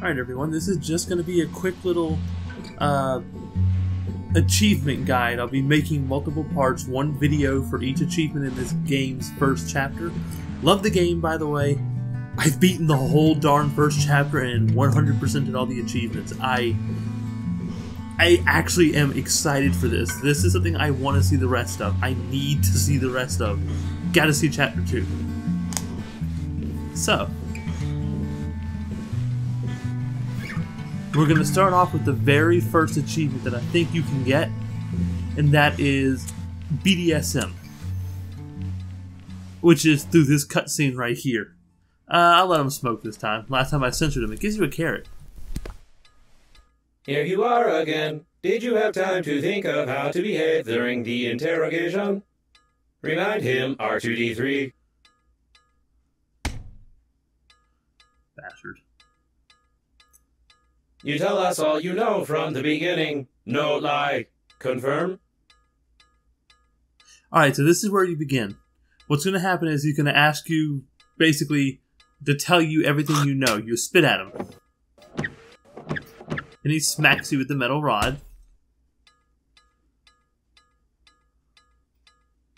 Alright everyone, this is just going to be a quick little achievement guide. I'll be making multiple parts, one video for each achievement in this game's first chapter. Love the game, by the way. I've beaten the whole darn first chapter and 100%ed all the achievements. I actually am excited for this. This is something I want to see the rest of. I need to see the rest of. Gotta see chapter 2. So, we're going to start off with the very first achievement that I think you can get, and that is BDSM, which is through this cutscene right here. I'll let him smoke this time. Last time I censored him. It gives you a carrot. Here you are again. Did you have time to think of how to behave during the interrogation? Remind him, R2-D3. Bastard. You tell us all you know from the beginning. No lie. Confirm? Alright, so this is where you begin. What's going to happen is he's going to ask you, basically, to tell you everything you know. You spit at him. And he smacks you with the metal rod.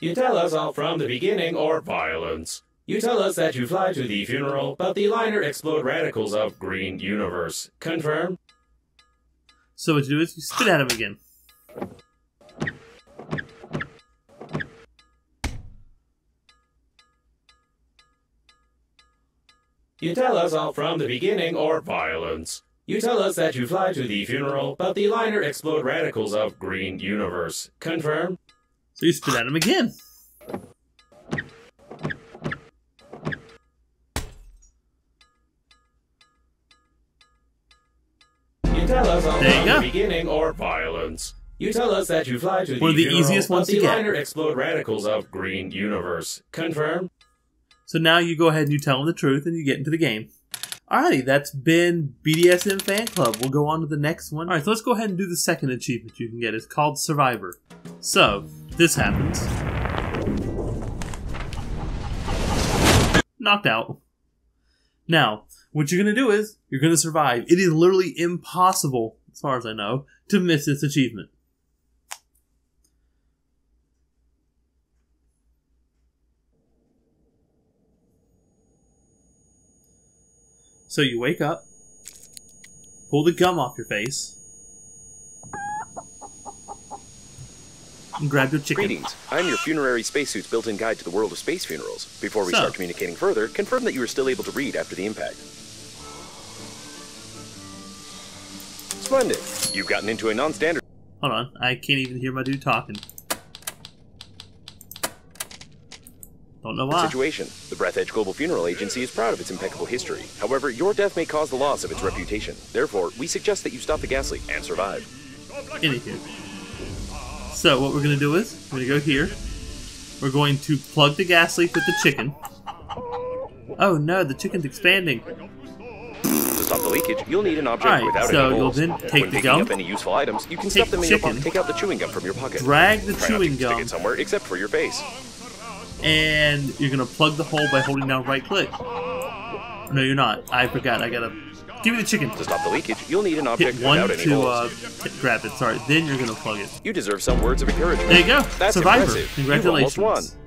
You tell us all from the beginning or violence. You tell us that you fly to the funeral, but the liner explode radicals of green universe. Confirm? So what you do is you spit at him again. You tell us all from the beginning or violence. You tell us that you fly to the funeral, but the liner explode radicals of green universe. Confirm? So you spit at him again. You tell us all there from you go. The beginning or violence. You tell us that you fly to the one of the funeral, easiest ones but to the get. liner explode radicals of green universe. Confirm? So now you go ahead and you tell him the truth and you get into the game. Alrighty, that's been BDSM Fan Club. We'll go on to the next one. Alright, so let's go ahead and do the second achievement you can get. It's called Survivor. So, this happens. Knocked out. Now, what you're going to do is, you're going to survive. It is literally impossible, as far as I know, to miss this achievement. So you wake up, pull the gum off your face, and grab your chicken. Greetings. I'm your funerary spacesuit's built-in guide to the world of space funerals. Before we start communicating further, confirm that you are still able to read after the impact. Splendid. You've gotten into a non-standard... Hold on, I can't even hear my dude talking. Don't know why. Situation. The Breathedge Global Funeral Agency is proud of its impeccable history. However, your death may cause the loss of its reputation. Therefore, we suggest that you stop the gas leak and survive. Anywho. So, what we're going to do is, we're going to go here. We're going to plug the gas leak with the chicken. Oh no, the chicken's expanding. To stop the leakage, you'll need an object without any holes. You'll then take when the picking gum. up any useful items, you can stuff them in your pocket. Take out the chewing gum from your pocket. Drag the Try chewing not to gum. stick it somewhere except for your face. And you're going to plug the hole by holding down right click. No, you're not. I forgot. I gotta... Give me the chicken. To stop the leakage, you'll need an object Hit one without any holes. to grab it. Sorry. Then you're going to plug it. You deserve some words of encouragement. There you go. That's Survivor. impressive. Congratulations. You almost won.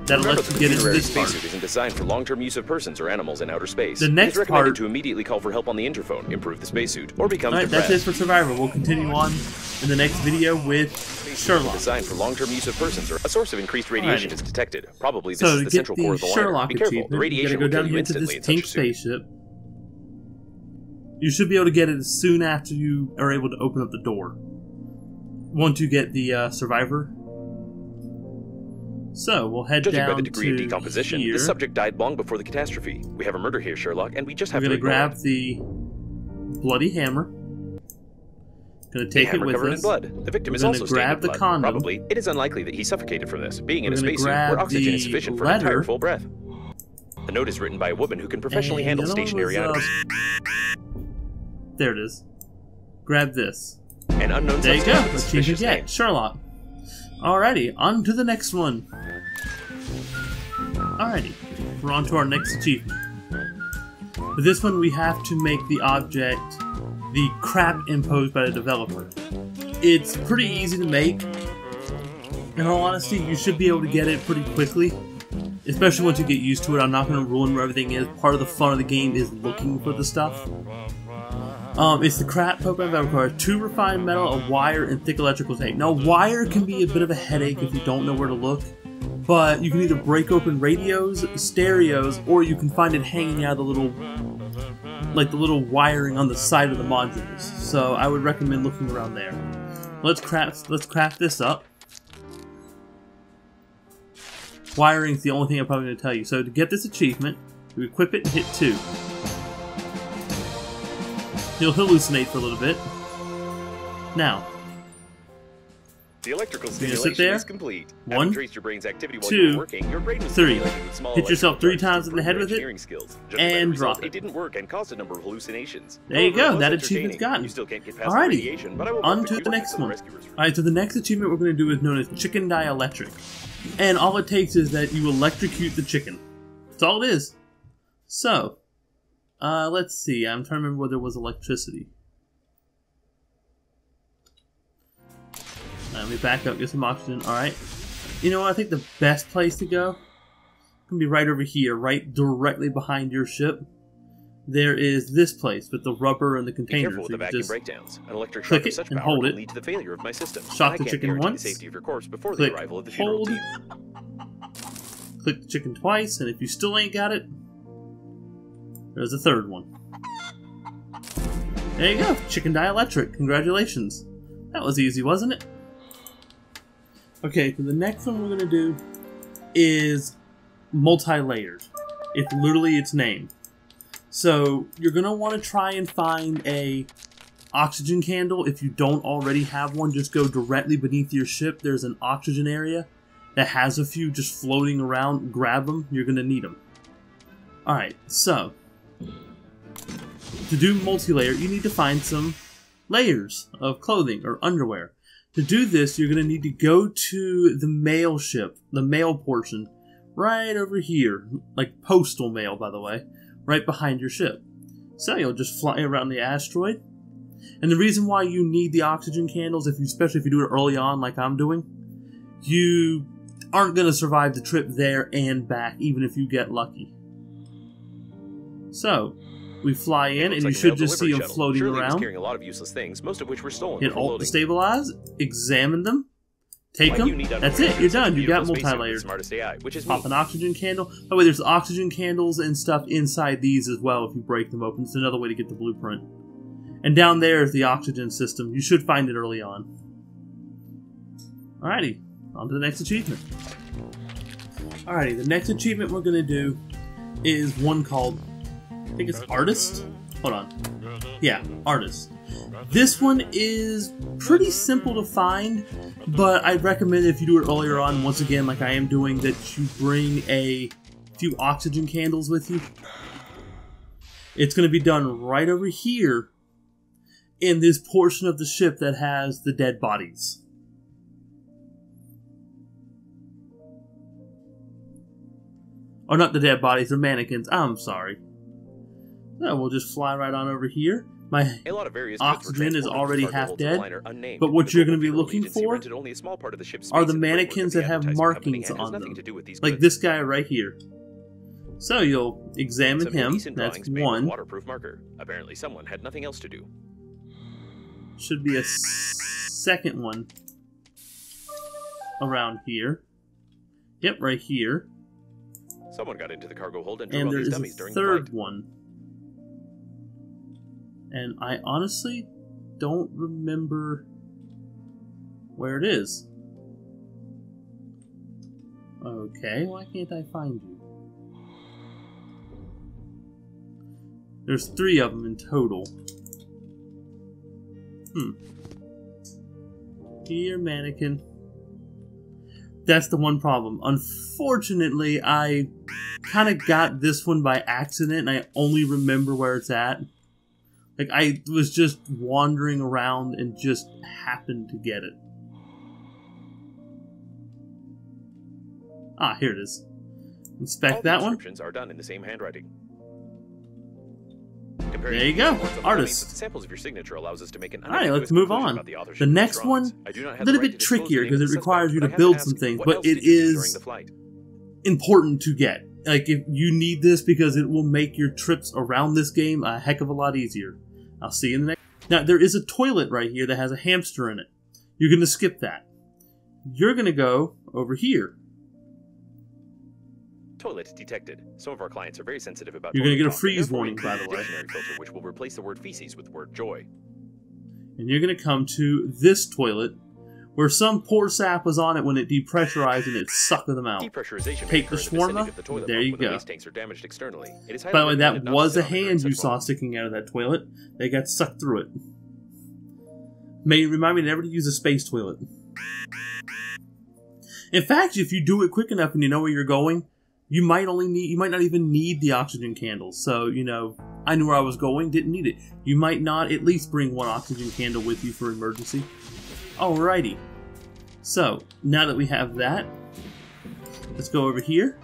That'll Remember let that you the get into funerary this part. spacesuit isn't designed for long-term use of persons or animals in outer space. The next it is recommended part... to immediately call for help on the interphone, improve the spacesuit, or become Alright, depressed. that's it for Survivor. We'll continue on in the next video with Sherlock. Designed for long-term use of persons or a source of increased radiation is detected. Probably this So is to the get central core of the the liner. Sherlock Be careful, the achievement, you radiation gotta go will kill down you here to instantly this in such a pink suit. spaceship. You should be able to get it soon after you are able to open up the door. Once you get the Survivor. So, we'll head Judging down by the degree of decomposition, here. this subject died long before the catastrophe. We have a murder here, Sherlock, and we just have We're to going to ignore grab it. the bloody hammer. Going to take it with covered us. in blood. The victim We're is gonna also stained grab in the blood. condom. Probably, it is unlikely that he suffocated from this, being in a We're gonna spacesuit grab where oxygen the is sufficient for an entire letter. full breath. The note is written by a woman who can professionally And handle the other one stationary was, items. There it is. Grab this. An unknown There you go. substance with a Let's change it suspicious name. yet. Sherlock. Alrighty, on to the next one. Alrighty, we're on to our next achievement. For this one, we have to make the object the crap imposed by the developer. It's pretty easy to make. In all honesty, you should be able to get it pretty quickly, especially once you get used to it. I'm not going to ruin where everything is. Part of the fun of the game is looking for the stuff. It's the crap program that requires 2 refined metal, a wire, and thick electrical tape. Now, wire can be a bit of a headache if you don't know where to look, but you can either break open radios, stereos, or you can find it hanging out of the little, like the little wiring on the side of the modules. So I would recommend looking around there. Let's craft this up. Wiring's the only thing I'm probably going to tell you. So to get this achievement, you equip it and hit 2. You'll hallucinate for a little bit. Now, the electrical sit there. stimulation is complete. 1, Traced your brain's activity while 2, you were working, your brain was 3. stimulated with small Hit yourself 3 electrical times in the head with it, engineering skills. Just and as a drop result, it. It didn't work and caused a number of hallucinations. There you However, go. it was That achievement's gotten. You still can't get past Alrighty. the radiation, but I will On work to with the you next until one. the rescuers return. Alright, so the next achievement we're going to do is known as Chicken Dielectric. And all it takes is that you electrocute the chicken. That's all it is. So, let's see. I'm trying to remember whether there was electricity. Let me back up, get some oxygen. Alright. You know what? I think the best place to go can be right over here, right directly behind your ship. There is this place with the rubber and the Be containers. careful with the vacuum breakdowns. An electric click shock of it such and power hold can it. lead to the failure of my system. Shock I the can't chicken guarantee once. the safety of your corpse before Click, the arrival of the funeral hold. team. Click the chicken twice, and if you still ain't got it, there's a third one. There you go, Chicken Dielectric. Congratulations. That was easy, wasn't it? Okay, so the next one we're going to do is multi-layered. It's literally its name. So you're going to want to try and find a oxygen candle. If you don't already have one, just go directly beneath your ship. There's an oxygen area that has a few just floating around. Grab them. You're going to need them. Alright, so to do multi-layer, you need to find some layers of clothing or underwear. To do this, you're going to need to go to the mail ship, the mail portion, right over here, like postal mail, by the way, right behind your ship. So you'll just fly around the asteroid. And the reason why you need the oxygen candles, especially if you do it early on like I'm doing, you aren't going to survive the trip there and back, even if you get lucky. So we fly in, and you should just see them floating around. Carrying a lot of useless things, most of which were stolen. Hit Alt to stabilize, examine them, take them. That's it. You're done. You got multi-layered. Pop an oxygen candle. By the way, there's oxygen candles and stuff inside these as well. If you break them open, it's another way to get the blueprint. And down there is the oxygen system. You should find it early on. Alrighty, on to the next achievement. Alrighty, the next achievement we're gonna do is one called, I think it's Artist? Hold on. Yeah, Artist. This one is pretty simple to find, but I'd recommend if you do it earlier on, once again, like I am doing, that you bring a few oxygen candles with you. It's going to be done right over here in this portion of the ship that has the dead bodies. Or not the dead bodies, they're mannequins. I'm sorry. So we'll just fly right on over here. My oxygen is already half dead, but what you're going to be looking for are the mannequins that have markings on them, like this guy right here. So you'll examine him. That's one. Waterproof marker. Apparently someone had nothing else to do. Should be a second one around here. Yep, right here. Someone got into the cargo hold and there these is dummies a during the third flight. one. And I honestly don't remember where it is. Okay, why can't I find you? There's 3 of them in total. Here, mannequin. That's the one problem. Unfortunately, I kind of got this one by accident, and I only remember where it's at. Like, I was just wandering around and just happened to get it. Ah, here it is. Inspect that one. All the descriptions are done in the same handwriting. very There you go, works of artists. but the samples of your signature allows us to make an Alright, let's move on. about the authorship The of next these drawings. one, I do not a have the little right bit to disclose trickier the name because of it the requires suspect, you to but I have build ask, some things, what but else it did you do during is the flight? important to get. Like, if you need this because it will make your trips around this game a heck of a lot easier. I'll see you in the next. Now, there is a toilet right here that has a hamster in it. You're going to skip that. You're going to go over here. Toilet detected. Some of our clients are very sensitive about. You're going to get a toilet talk, freeze and therefore warning, we by the include a way. dictionary filter, which will replace the word feces with the word joy. And you're going to come to this toilet, where some poor sap was on it when it depressurized and it sucked them out. Depressurization Take the may occur in the vicinity shawarma. of the toilet There pump you when the go. waste tanks are damaged externally. It is By the way, highly that recommended not to was sit a on it during hand you such saw moments. sticking out of that toilet. They got sucked through it. May remind me never to use a space toilet. In fact, if you do it quick enough and you know where you're going, you might not even need the oxygen candles. So, you know, I knew where I was going, didn't need it. You might not at least bring one oxygen candle with you for emergency. Alrighty. So, now that we have that, let's go over here.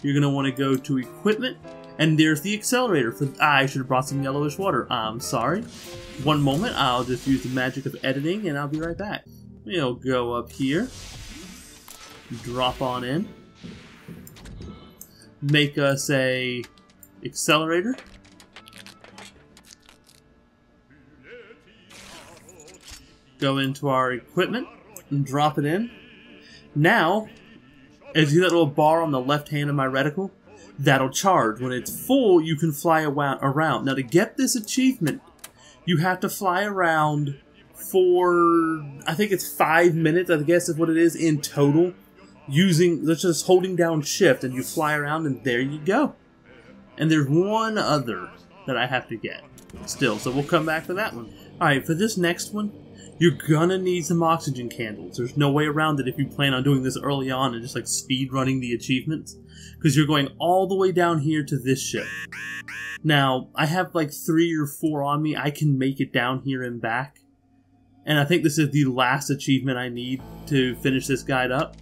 You're going to want to go to equipment, and there's the accelerator. I should have brought some yellowish water. I'm sorry. One moment, I'll just use the magic of editing, and I'll be right back. We'll go up here, drop on in, make us a accelerator. Go into our equipment and drop it in. Now, as you see that little bar on the left hand of my reticle, that'll charge. When it's full, you can fly around. Now, to get this achievement, you have to fly around for, I think it's 5 minutes, I guess is what it is in total, that's just holding down shift, and you fly around, and there you go. And there's one other that I have to get still, so we'll come back to that one. Alright, for this next one, you're gonna need some oxygen candles. There's no way around it if you plan on doing this early on and just like speed running the achievements, because you're going all the way down here to this ship. Now, I have like 3 or 4 on me. I can make it down here and back. And I think this is the last achievement I need to finish this guide up.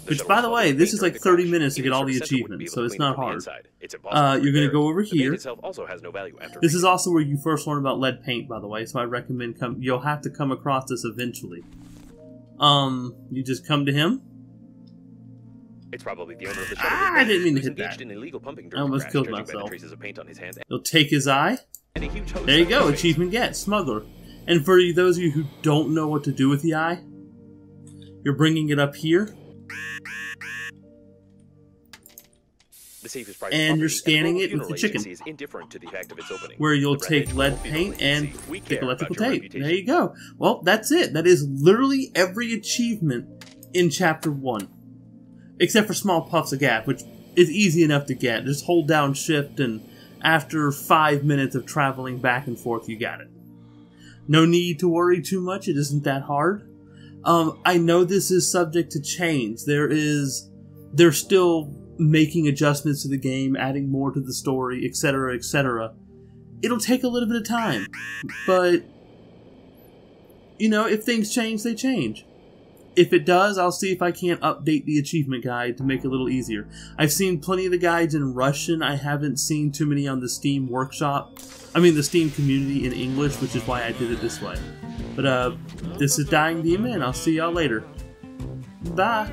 Which, by the way, this is like 30 minutes to get all the achievements, so it's not hard. You're going to go over here. This is also where you first learn about lead paint, by the way, so I recommend you'll have to come across this eventually. You just come to him. It's probably the owner of the I didn't mean to hit that. I almost killed myself. You'll take his eye. There you go, achievement get, Smuggler. And for those of you who don't know what to do with the eye, you're bringing it up here. And you're scanning it with the chicken, where you'll take lead paint and take electrical tape. There you go. Well, that's it. That is literally every achievement in Chapter 1. Except for small puffs of gas, which is easy enough to get. Just hold down shift, and after 5 minutes of traveling back and forth, you got it. No need to worry too much. It isn't that hard. I know this is subject to change. They're still making adjustments to the game, adding more to the story, etc., etc. It'll take a little bit of time, but you know, if things change, they change. If it does, I'll see if I can't update the achievement guide to make it a little easier. I've seen plenty of the guides in Russian. I haven't seen too many on the Steam workshop. The Steam community in English, which is why I did it this way. But this is Dying Demon, and I'll see y'all later. Bye!